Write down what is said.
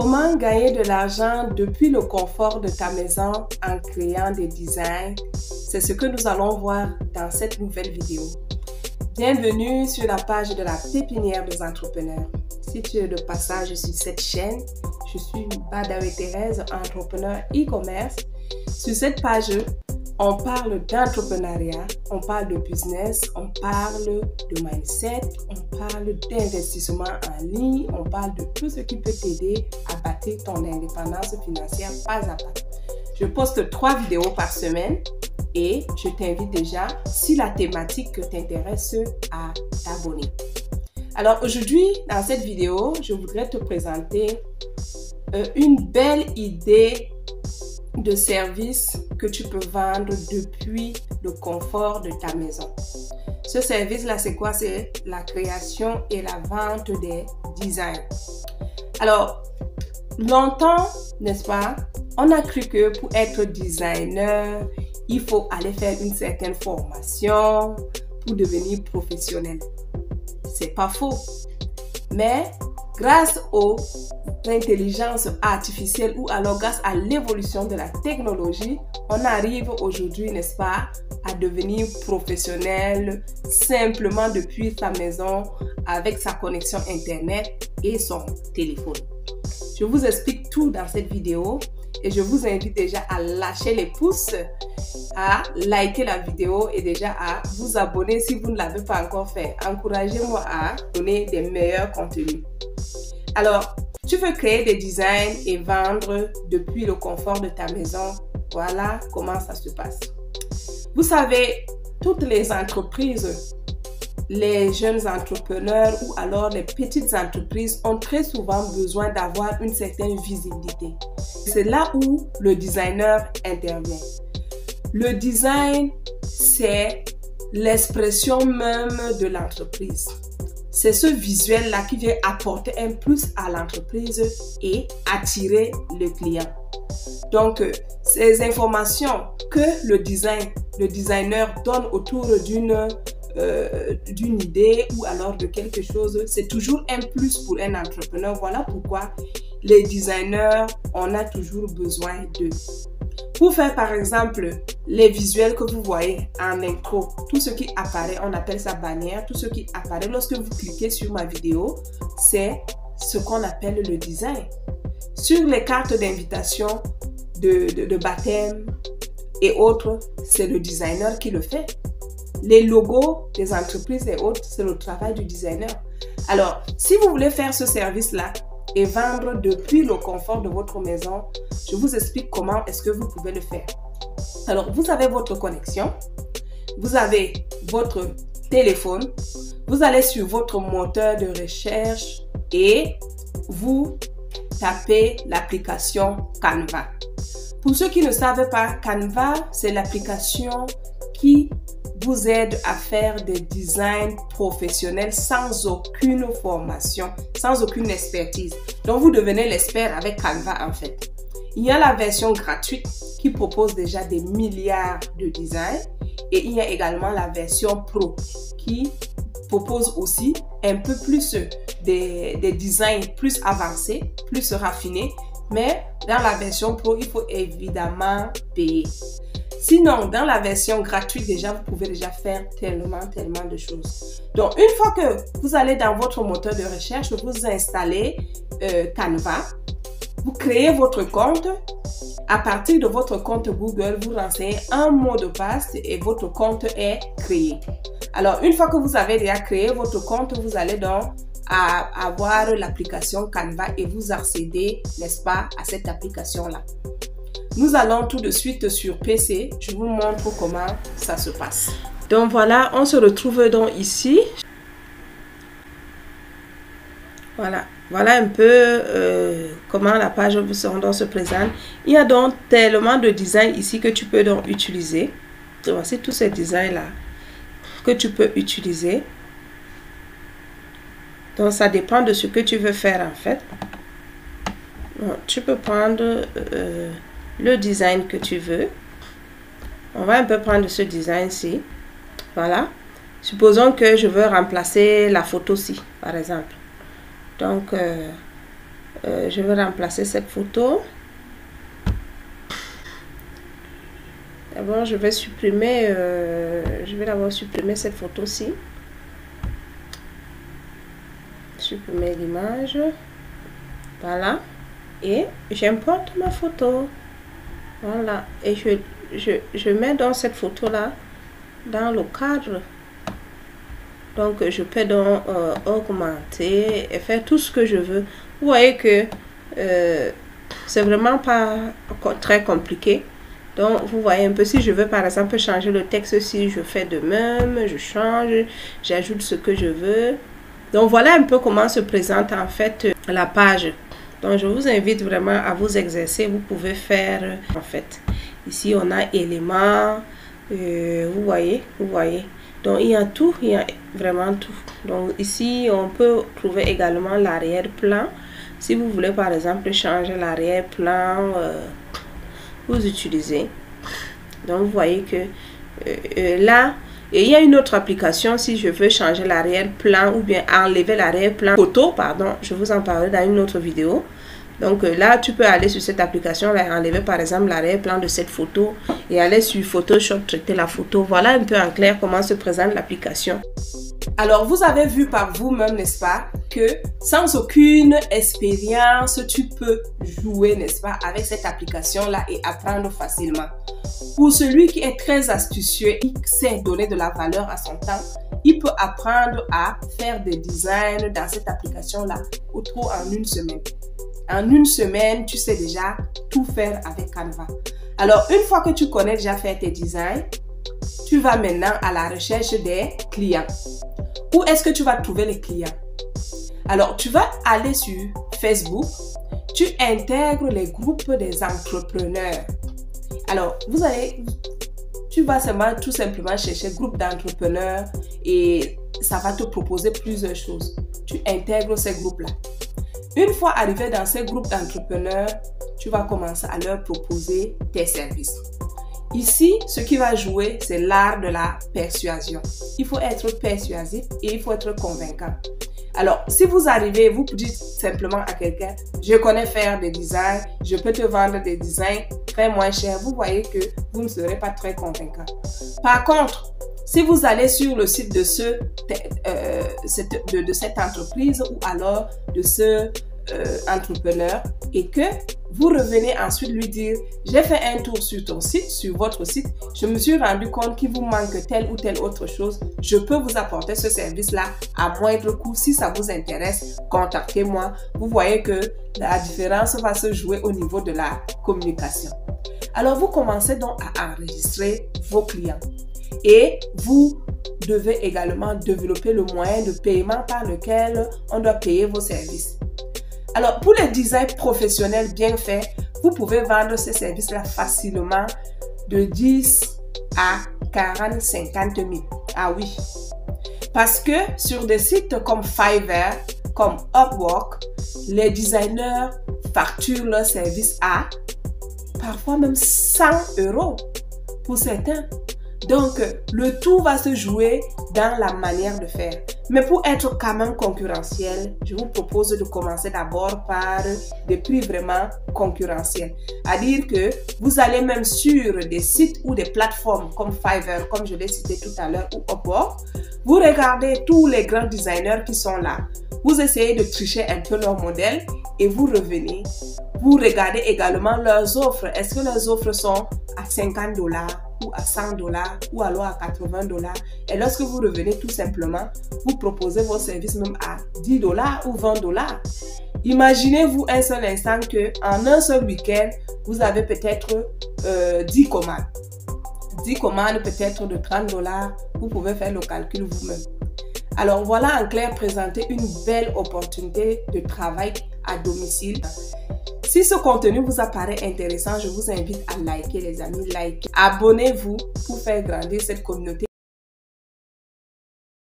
Comment gagner de l'argent depuis le confort de ta maison en créant des designs? C'est ce que nous allons voir dans cette nouvelle vidéo. Bienvenue sur la page de la pépinière des entrepreneurs. Si tu es de passage sur cette chaîne, je suis Badawe Thérèse, entrepreneur e-commerce. Sur cette page, on parle d'entrepreneuriat, on parle de business, on parle de mindset, on parle d'investissement en ligne, on parle de tout ce qui peut t'aider à bâtir ton indépendance financière pas à pas. Je poste 3 vidéos par semaine et je t'invite déjà, si la thématique t'intéresse, à t'abonner. Alors aujourd'hui, dans cette vidéo, je voudrais te présenter une belle idée de service que tu peux vendre depuis le confort de ta maison. Ce service-là, c'est quoi? C'est la création et la vente des designs. Alors, longtemps, n'est-ce pas, on a cru que pour être designer, il faut aller faire une certaine formation pour devenir professionnel. C'est pas faux. Mais grâce aux intelligence artificielle ou alors grâce à l'évolution de la technologie, on arrive aujourd'hui, n'est-ce pas, à devenir professionnel simplement depuis sa maison avec sa connexion internet et son téléphone. Je vous explique tout dans cette vidéo et je vous invite déjà à lâcher les pouces, à liker la vidéo et déjà à vous abonner si vous ne l'avez pas encore fait. Encouragez-moi à donner des meilleurs contenus. Alors, tu veux créer des designs et vendre depuis le confort de ta maison. Voilà comment ça se passe. Vous savez, toutes les entreprises, les jeunes entrepreneurs ou alors les petites entreprises ont très souvent besoin d'avoir une certaine visibilité. C'est là où le designer intervient. Le design, c'est l'expression même de l'entreprise. C'est ce visuel-là qui vient apporter un plus à l'entreprise et attirer le client. Donc, ces informations que le designer donne autour d'une idée ou alors de quelque chose, c'est toujours un plus pour un entrepreneur. Voilà pourquoi les designers, on a toujours besoin d'eux. Pour faire par exemple les visuels que vous voyez en intro, tout ce qui apparaît, on appelle ça bannière, tout ce qui apparaît lorsque vous cliquez sur ma vidéo, c'est ce qu'on appelle le design. Sur les cartes d'invitation de baptême et autres, c'est le designer qui le fait. Les logos des entreprises et autres, c'est le travail du designer. Alors, si vous voulez faire ce service-là et vendre depuis le confort de votre maison, je vous explique comment est-ce que vous pouvez le faire. Alors, vous avez votre connexion, vous avez votre téléphone, vous allez sur votre moteur de recherche et vous tapez l'application Canva. Pour ceux qui ne savent pas, Canva, c'est l'application qui vous aide à faire des designs professionnels sans aucune formation, sans aucune expertise. Donc, vous devenez l'expert avec Canva en fait. Il y a la version gratuite qui propose déjà des milliards de designs et il y a également la version pro qui propose aussi un peu plus des designs plus avancés, plus raffinés. Mais dans la version pro, il faut évidemment payer. Sinon, dans la version gratuite, déjà, vous pouvez déjà faire tellement de choses. Donc, une fois que vous allez dans votre moteur de recherche, vous installez Canva, vous créez votre compte. À partir de votre compte Google, vous renseignez un mot de passe et votre compte est créé. Alors, une fois que vous avez déjà créé votre compte, vous allez donc avoir l'application Canva et vous accédez, n'est-ce pas, à cette application-là. Nous allons tout de suite sur PC. Je vous montre comment ça se passe. Donc voilà, on se retrouve donc ici. Voilà un peu comment la page se présente. Il y a donc tellement de designs ici que tu peux donc utiliser. Voici tous ces designs-là que tu peux utiliser. Donc ça dépend de ce que tu veux faire en fait. Donc, tu peux prendre le design que tu veux. On va un peu prendre ce design-ci. Voilà. Supposons que je veux remplacer la photo-ci, par exemple. Donc, je vais remplacer cette photo. D'abord, je vais supprimer, je vais d'abord supprimer cette photo-ci. Supprimer l'image. Voilà. Et j'importe ma photo. Voilà. Et je mets dans cette photo-là, dans le cadre. Donc, je peux donc augmenter et faire tout ce que je veux. Vous voyez que c'est vraiment pas très compliqué. Donc, vous voyez un peu, si je veux par exemple changer le texte, si je fais de même, je change, j'ajoute ce que je veux. Donc, voilà un peu comment se présente en fait la page. Donc, je vous invite vraiment à vous exercer. Vous pouvez faire en fait. Ici, on a éléments. Vous voyez. Donc, il y a tout, il y a vraiment tout. Donc, ici, on peut trouver également l'arrière-plan. Si vous voulez par exemple changer l'arrière-plan, vous utilisez. Donc, vous voyez que là, et il y a une autre application si je veux changer l'arrière-plan ou bien enlever l'arrière-plan photo, pardon, je vous en parlerai dans une autre vidéo. Donc là, tu peux aller sur cette application, là, enlever par exemple l'arrière-plan de cette photo et aller sur Photoshop, traiter la photo. Voilà un peu en clair comment se présente l'application. Alors, vous avez vu par vous-même, n'est-ce pas, que sans aucune expérience, tu peux jouer, n'est-ce pas, avec cette application-là et apprendre facilement. Pour celui qui est très astucieux, qui sait donner de la valeur à son temps, il peut apprendre à faire des designs dans cette application-là en une semaine. En une semaine, tu sais déjà tout faire avec Canva. Alors, une fois que tu connais déjà faire tes designs, tu vas maintenant à la recherche des clients. Où est-ce que tu vas trouver les clients? Alors, tu vas aller sur Facebook, tu intègres les groupes des entrepreneurs. Alors, tu vas tout simplement chercher groupe d'entrepreneurs et ça va te proposer plusieurs choses. Tu intègres ces groupes-là. Une fois arrivé dans ces groupes d'entrepreneurs, tu vas commencer à leur proposer tes services. Ici, ce qui va jouer, c'est l'art de la persuasion. Il faut être persuasif et il faut être convaincant. Alors, si vous arrivez, vous dites simplement à quelqu'un, je connais faire des designs, je peux te vendre des designs très moins chers. Vous voyez que vous ne serez pas très convaincant. Par contre, si vous allez sur le site de cette entreprise ou alors de ce entrepreneur et que vous revenez ensuite lui dire, j'ai fait un tour sur ton site, sur votre site, je me suis rendu compte qu'il vous manque telle ou telle autre chose, je peux vous apporter ce service-là à moindre coût. Si ça vous intéresse, contactez-moi. Vous voyez que la différence va se jouer au niveau de la communication. Alors, vous commencez donc à enregistrer vos clients. Et vous devez également développer le moyen de paiement par lequel on doit payer vos services. Alors, pour les designs professionnels bien faits, vous pouvez vendre ces services-là facilement de 10 à 40, 50 000. Ah oui. Parce que sur des sites comme Fiverr, comme Upwork, les designers facturent leurs services à parfois même 100 € pour certains. Donc, le tout va se jouer dans la manière de faire. Mais pour être quand même concurrentiel, je vous propose de commencer d'abord par des prix vraiment concurrentiels. C'est-à-dire que vous allez même sur des sites ou des plateformes comme Fiverr, comme je l'ai cité tout à l'heure, ou Upwork. Vous regardez tous les grands designers qui sont là. Vous essayez de tricher un peu leur modèle et vous revenez. Vous regardez également leurs offres. Est-ce que leurs offres sont à 50 $ ou à 100 $ ou alors à 80 $? Et lorsque vous revenez tout simplement, vous proposez vos services même à 10 $ ou 20 $. Imaginez-vous un seul instant qu'en un seul week-end, vous avez peut-être 10 commandes. 10 commandes peut-être de 30 $. Vous pouvez faire le calcul vous-même. Alors voilà en clair présenter une belle opportunité de travail à domicile. Si ce contenu vous apparaît intéressant, je vous invite à liker les amis, abonnez-vous pour faire grandir cette communauté.